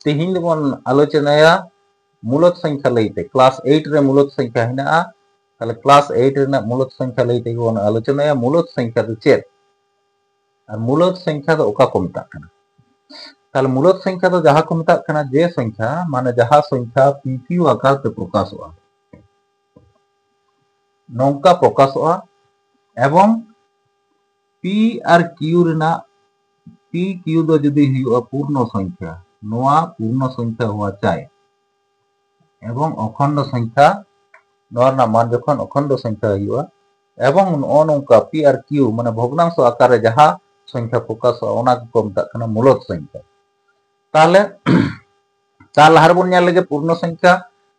तेहिन बन आलोचनाया मूलत संख्या लईते क्लास 8 रे मूलत संख्या हेना ताले क्लास 8 रे मूलत संख्या लईते बन आलोचनाया मूलत संख्या दो चेक और मूलत संख्या दो ओका को मेता कना ताले मूलत संख्या दो जहां को मेता कना जे संख्या माने जहां संख्या पीक्यू आकार ते प्रकाशोआ नौका प्रकाशोआ एवं पी और क्यू रेना पी क्यू दो जदि हुआ पूर्ण संख्या नोआ पूर्ण संख्या हुआ चाय एवं अखंड संख्या नोरना मान जखन अखंड संख्या हुआ एवं नौका पी और क्यू माने भग्नांश आकार रे जहां संख्या प्रकाशोआ ओना को मेता कना मूलत संख्या ताले तार लहार बन नेल लगे पूर्ण संख्या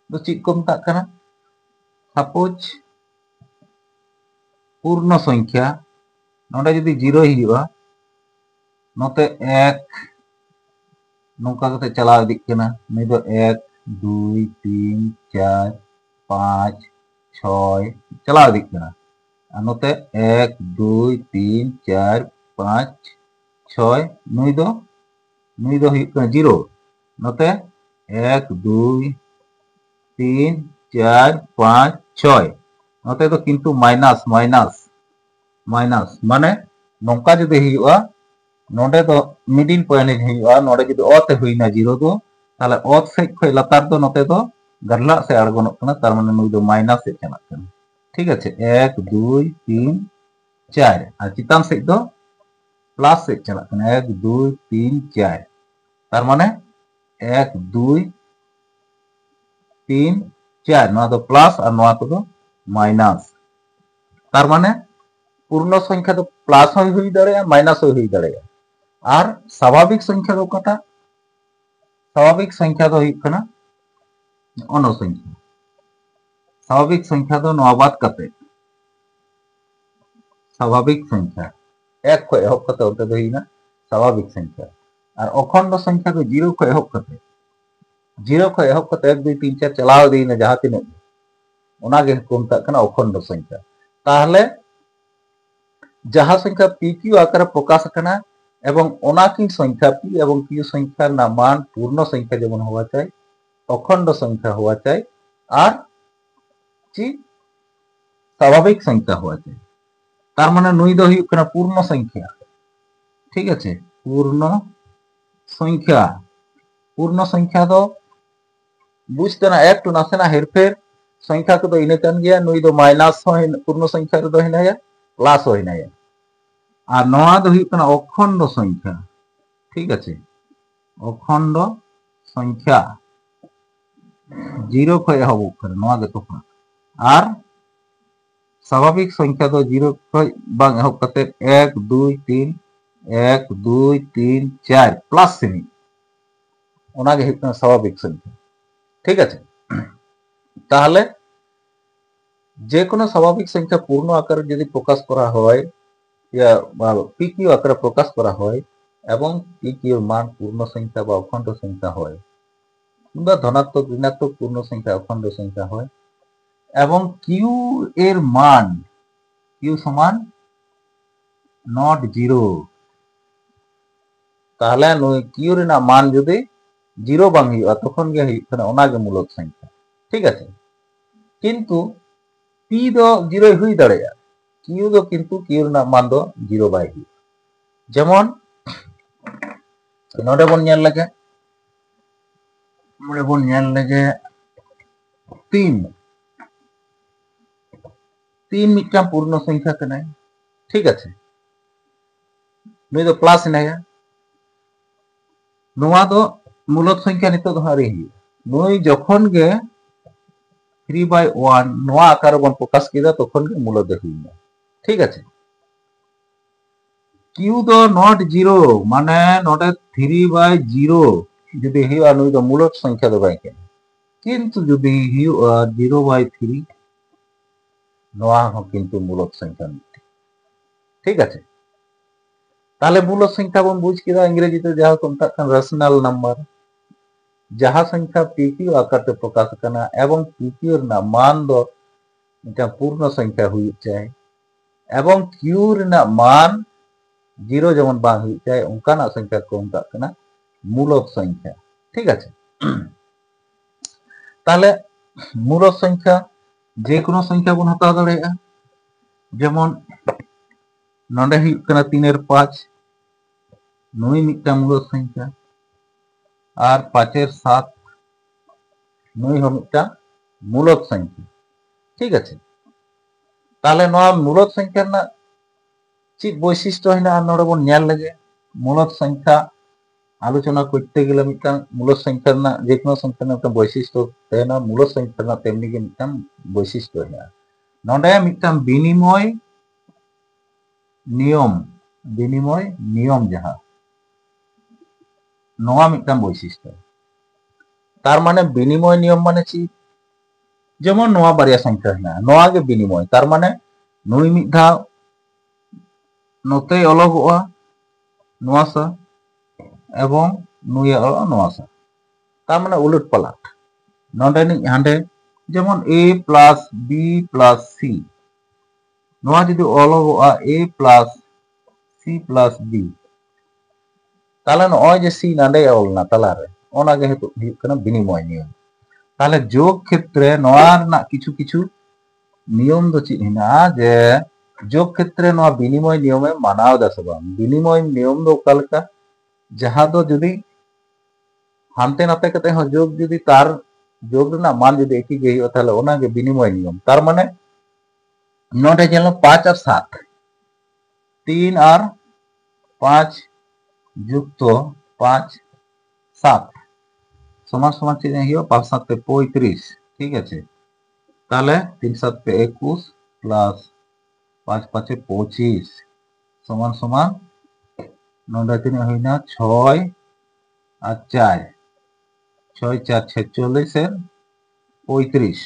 दो चेक को मेता कना सपोज पूर्ण संख्या नोडे जदि 0 हुआ नोते 1 नौका कते चलाव इदिक कना नै दो 1 2 3 4 5 6 चलाव इदिक कना और नोते 1 2 3 4 5 6 नै दो हुई कना 0 नोते 1 2 3 4 5 6 नोते तो किंतु माइनस माइनस माइनस माने नौका जदि हुआ नोडे तो मिडिल पॉइंट हुआ नोडे जदि ओते हुईना 0 दो ताले ओत से खय लतार दो नोते तो गरला से आड़गोनोग कना तार माने नुई दो माइनस से चलाक कना ठीक है 1 2 3 4 और चितान से दो प्लस से चलाक कना 1 2 3 4 तार माने 1 2 3 4 नोआ दो प्लस और नोआ को दो माइनस तार माने पूर्ण संख्या तो प्लस हो हुई दाड़ेया माइनस हो हुई दाड़ेया और स्वाभाविक संख्या दो कटा स्वाभाविक संख्या दो हुई कना अनो संख्या स्वाभाविक संख्या दो नोआ बात कते स्वाभाविक संख्या एक को एहब कते ओते दो हिना स्वाभाविक संख्या और अखंड संख्या दो 0 को एहब कते 0 को एहब कते 1 2 3 4 चलाव देना जहां तिने ओना गे को मेता कना अखंड संख्या ताहले जहां संख्या पी क्यू आकार प्रकाश करना एवं ओना की संख्या पी एवं क्यू संख्या ना मान पूर्ण संख्या जेमन हुआ चाहे अखंड संख्या हुआ चाहे और ची स्वाभाविक संख्या हुआ चाहे तार माने नुई दो हुई कना पूर्ण संख्या ठीक है पूर्ण संख्या दो बुझते ना एक टू नासेना हेरफेर संख्या को दो इने कान गया नुई दो माइनस हो पूर्ण संख्या रे दो हिनाया प्लस हो हिनाया और नोआ दो हुई कना अखंड संख्या ठीक है अखंड संख्या 0 को एहब करे नोआ गे तो और स्वाभाविक संख्या दो 0 को बांग एहब कते 1 2 3 1 2 3 4 प्लस सिनी ओना गे हुई कना स्वाभाविक संख्या ठीक है ताहले जे कोनो स्वाभाविक संख्या पूर्ण आकार यदि प्रकाश करा होय या पी क्यू आकार प्रकाश करा होय एवं पी क्यू मान पूर्ण संख्या बा अखंड संख्या होय किंबा धनात्मक ऋणात्मक पूर्ण संख्या अखंड संख्या होय एवं क्यू एर मान क्यू समान नॉट 0 ताहले नुई क्यू रेना मान जदि 0 बांग हुआ तखन गे हुई कना ओना गे मूलक संख्या ठीक है किंतु पी दो 0 हुई दाड़ेया क्यू दो किंतु क्यू रेना मान दो 0 बाय हुई जेमन नोडे बन नेल लगे 3 मिट्टा पूर्ण संख्या कना ठीक है नुई दो प्लस हिनाया नोआ दो मूलक संख्या नितो दो हारी नुई जखन गे 3/1 नोआ आकार बन प्रकाश किदा तखन गे मूलक दो हुईना ठीक है क्यू दो नॉट 0 माने नोडे 3/0 जदि हुआ नुई दो मूलक संख्या दो बाय किंतु जदि हुआ 0/3 नोआ हो किंतु मूलक संख्या ठीक है ताहले मूलक संख्या बन बुझ किदा इंग्रेजी ते जहां को मेता कन रेशनल नंबर जहां संख्या पी क्यू आकार ते प्रकाश करना एवं पी क्यू ना मान दो मिटा पूर्ण संख्या हुई चाहे एवं क्यू रेना मान 0 जेमन बांग हुई चाहे उनकाना संख्या को मेता कना मूलक संख्या ঠিক আছে। তাহলে মূলদ সংখ্যা যে কোনো সংখ্যা বন হাতাও দাড়েয়িগা, যেমন নডে হুয়ুগ কানা 3 এর 5 নুই মিদटांग মূলদ সংখ্যা আর 5 এর 7 নুই হো মিদटांग মূলদ সংখ্যা। ঠিক আছে। তাহলে নয়া মূলদ সংখ্যা না চিত বৈশিষ্ট্য হেনা নডে বন নেল লেগে। মূলদ সংখ্যা আলোচনা করতে গেলে মিদटांग মূলদ সংখ্যা না যে কোনো সংখ্যা না একটা বৈশিষ্ট্য তেনা মূলদ সংখ্যা না তেমনি গে মিদटांग বৈশিষ্ট্য হেনা নডে মিদटांग বিনিময় নিয়ম যাহা নয়া মিদटांग বৈশিষ্ট্য। তার মানে বিনিময় নিয়ম মানে চিত যেমন নয়া বারিয়া সংখ্যা হেনা নয়া গে বিনিময়, তার মানে নুই মিদ ধাও নতে অলগोगा नोआ सा एवं नुई अलग नोआ सा, तार माने उलट पालट नोडे नि हांडे जेमन a plus b plus c नोआ जदि अलगोगा a plus c plus b ताले नय जे c नांडे अलना तालारे ओना गे हेतु हुयुग कना बिनिमय नियम। ताले जोग क्षेत्रे नोआ रना किछु किछु नियम दो चित हेना जे जोग क्षेत्रे नोआ बिनिमय नियमे मानाव दा से बांग। बिनिमय नियम दो ओका लेका जहां दो जदि हानते नाते कते हो जोग जदि तार जोग रना मान जदि एक ही गे हुआ ताहले ओना गे बिनिमय नियम। तार माने नोडे जेलो 5 और 7 3 और 5 যুক্ত 5 7 সমান সমান চিহ্ন হিও 5 7 35। ঠিক আছে। তাহলে 3 7 21 প্লাস 5 5 25 সমান সমান নডে তিনে হইনা 6 আর 4 6 4 46 এর 35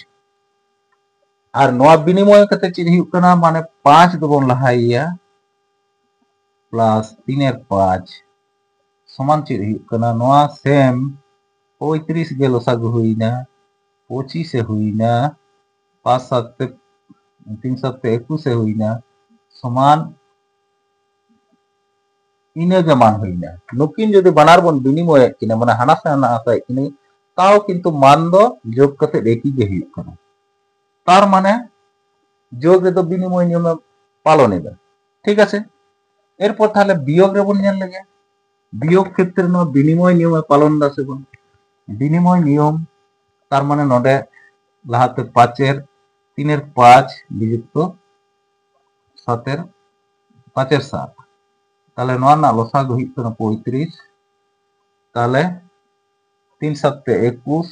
আর নয়া বিনিময় কতে চিহ্ন হিউগ কানা মানে 5 দবন লাহাইয়া प्लस 3 এর 5 সমান চিহ্ন হিউগ কানা নয়া সেম 35 गे लसागु हुईना 25 ए हुईना 5 7 3 7 21 ए हुईना समान इने गे मान हुईना। नुकिन जदि बानार बन बिनिमय किने माने हाना से हाना आसाय किने ताओ किंतु मान दो जोग कते एकी गे हुयुग काना। तार माने जोग रे दो बिनिमय नियम पालन एबे। ठीक আছে। এরপর তাহলে বিয়োগ রে বন নেল লেগে বিয়োগ ক্ষেত্রে ন বিনিময় নিয়ম পালন दा से बन বিনিময় নিয়ম তার মানে নডে লাহাতে 5 এর 3 এর 5 বিযুক্ত 7 এর 5 এর 7 তাহলে নয়া না লসাগু হিত কানা 35 তাহলে 3 7 21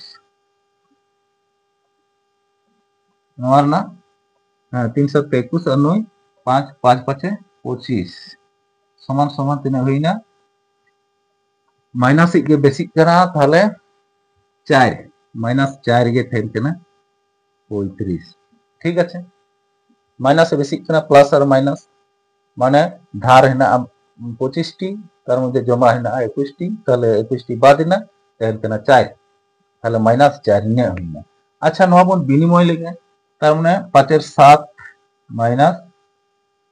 নয়া না হ্যাঁ 3 7 21 আর 9 5 5 5 25 সমান সমান তিনা হইনা माइनस गे बेसिक करा ताहले 4 माइनस 4 गे थेन कना 35। ठीक আছে। माइनस बेसिक कना प्लस और माइनस माने धार हेना 25 टी तार मध्य जमा हेना 21 टी ताहले 21 टी बाद ना थेन कना 4 ताहले माइनस 4 ने होइना। अच्छा नोआ बन बिनिमय लेगे तार माने 5 এর 7 माइनस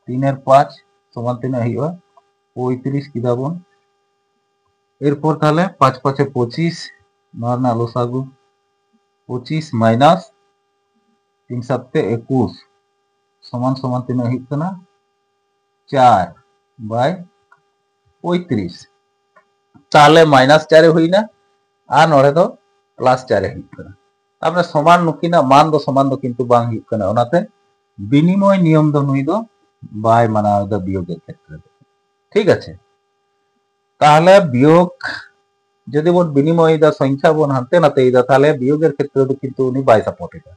3 এর 5 समान तिना हिवा 35 किदा बन এরপর তাহলে 5 5 25 নর না লসাগু 25 মাইনাস 3 7 21 সমান সমান তিন হিত কানা 4 বাই 35 তাহলে মাইনাস 4 হইনা আর নরে তো প্লাস 4 হিত কানা। তারপরে সমান নকিনা মান দো সমান দো কিন্তু বাং হিত কানা ওনাতে বিনিময় নিয়ম দো নুই দো বাই মানা দো বিয়োগের ক্ষেত্রে। ঠিক আছে। তাহলে বিয়োগ যদি বন বিনিময় দা সংখ্যা বন হানতে নাতে ইদা তাহলে বিয়োগের ক্ষেত্রে তো কিন্তু উনি বাই সাপোর্ট এটা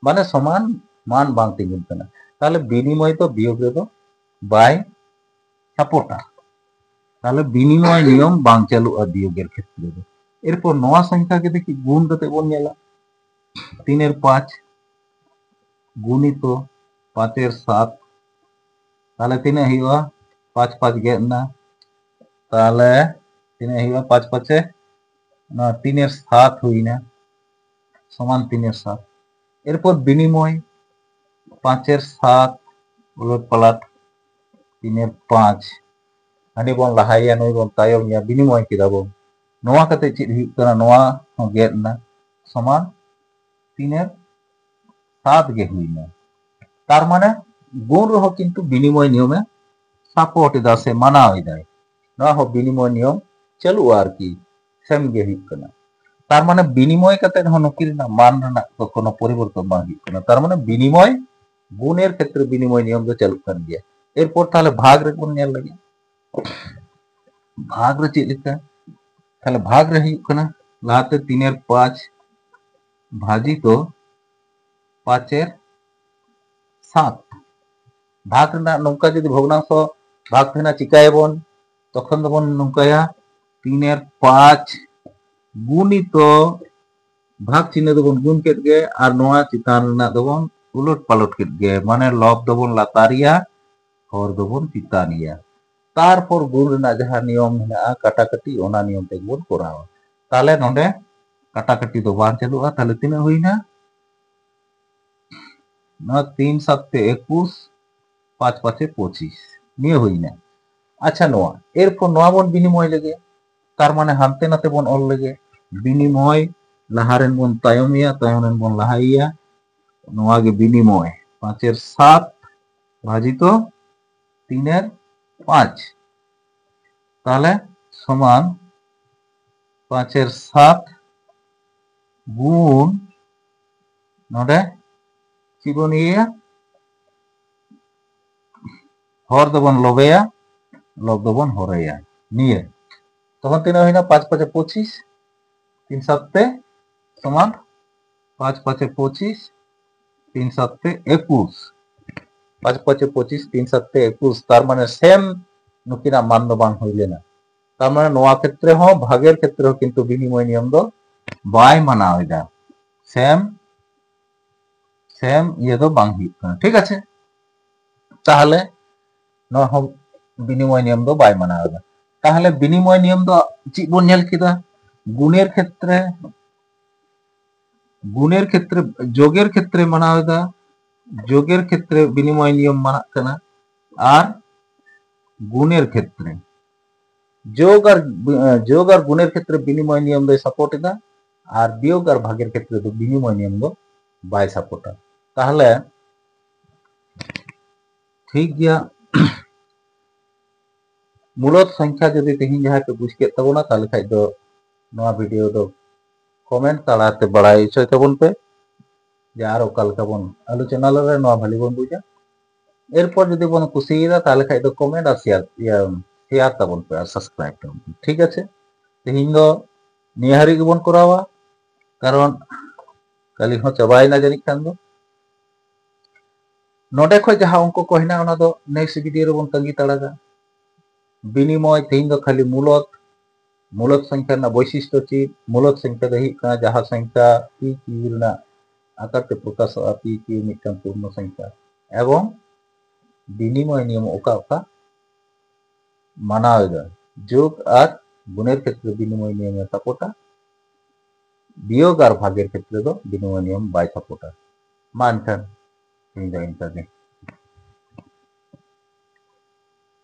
মানে সমান মান বাং তিগুন কানা। তাহলে বিনিময় তো বিয়োগ রে তো বাই সাপোর্টা তাহলে বিনিময় নিয়ম বাং চালুआ বিয়োগের ক্ষেত্রে। এরপর নয়া সংখ্যাকে দেখি গুণ কতে বন নেলা 3 এর 5 গুণিত 5 এর 7 তাহলে তিনে হিওয়া 5 5 गे ना তাহলে তিনে হিওয়া 5 5 না 3 এর 7 হইনা সমান 3 এর 7। এরপর বিনিময় 5 এর 7 উলট পালট 3 এর 5 হানি বন লাহাইয়া নই বন তায়ম ইয়া বিনিময় কিদা বন नोआ कते चेक हुई कना नोआ हो गेट ना समान 3/7 गे हुईना तार माने गुण रहो किंतु विनिमय नियमे सपोर्ट इदा से मानाव इदाय नोआ हो विनिमय नियम चालू आरकी सेम गे हुई कना तार माने विनिमय कते हो नुकिर ना मान रना तो कोनो परिवर्तन बांग हुई कना तार माने विनिमय गुणेर क्षेत्र विनिमय नियम दो चालू कर गया एरपर ताहले भाग रे कोन नेल लगे भाग रे चेक लेका ताहले भाग रे हुई कना लाते 3/5 भाजी तो 5/7 भाग रना नौका जदि भग्नांश भाग थेना चिकायबन तखन दबन नौकाया 3/5 गुणित भाग चिन्ह दबन गुण केट गे आर नोआ चितान रना दबन उलट पालट केट गे माने लब दबन लातारिया और दबन चितानिया तारपर गुण रना जहां नियम हेना काटाकाटी ओना नियम ते बन करावा ताले नोंडे काटाकाटी दो बार चालुआ ताले तिना हुईना ना 3/7 21 5/5 25 निये हुईना अच्छा नोआ एरपर नोआ बन विनिमय लगे तार माने हानते नाते बन ऑल लगे विनिमय लाहारेन बन तायमिया तायमरेन बन लाहाइया नोआ गे विनिमय 5/7 भाजित 3/5 ताहले समान 5/7 गुण नोडे चिबन इया हर दबन लबेया लब दबन हरेया निये तखन तिना हुईना 5/5 25 3/7 समान 5/5 25 3/7 21 5/5 25 3/7 21 तार माने सेम नुकिना मान दो बांग हुई लेना तार माने नोआ क्षेत्र हो भागेर क्षेत्र हो किंतु विनिमय नियम दो बाय मानावेदा सेम सेम ये दो बांग हुई कना ठीक आछे ताहले नोआ हो विनिमय नियम दो बाय मानावेदा ताहले विनिमय नियम दो चेक बन नेल किदा गुणेर क्षेत्र जोगेर क्षेत्र मानावेदा जोगेर क्षेत्र विनिमय नियम माना कना आर गुणेर क्षेत्र जोग और गुणेर क्षेत्र विनिमय नियम दो सपोर्ट इदा और वियोग और भागेर क्षेत्र दो विनिमय नियम दो बाय सपोर्टा ताहले ठीक गया मूलत संख्या जदि तेहिं जहां पे बुझ के तबना ताहले खाइ दो नोआ वीडियो दो कमेंट तालाते बड़ाई चय तबन पे जे आर ओका लेका बन आलोचना लरे नोआ भाली बन बुझा एरपर जदि बन कुसियेदा ताहले खाइ दो कमेंट और शेयर तबन पे और सब्सक्राइब तबन पे ठीक आछे तेहिं दो निया हारि गेबन करावा कारण काली हो चाबायना जानि खान दो नोडे खय जहां अंक को हेना ओना दो नेक्स्ट वीडियो रे बन तंगी ताड़ागा विनिमय तेहिं दो खाली मूलत संख्या ना वैशिष्ट्य चेक मूलत संख्या दो हिक कना जहां संख्या पी क्यू रना आकार ते प्रकाश पी क्यू मिटन पूर्ण संख्या एवं विनिमय नियम ओका ओका मानावेदा जोग और गुणेर क्षेत्र विनिमय नियम सपोर्टा वियोग और भागेर क्षेत्र दो विनिमय नियम बाय सपोर्टा मान खान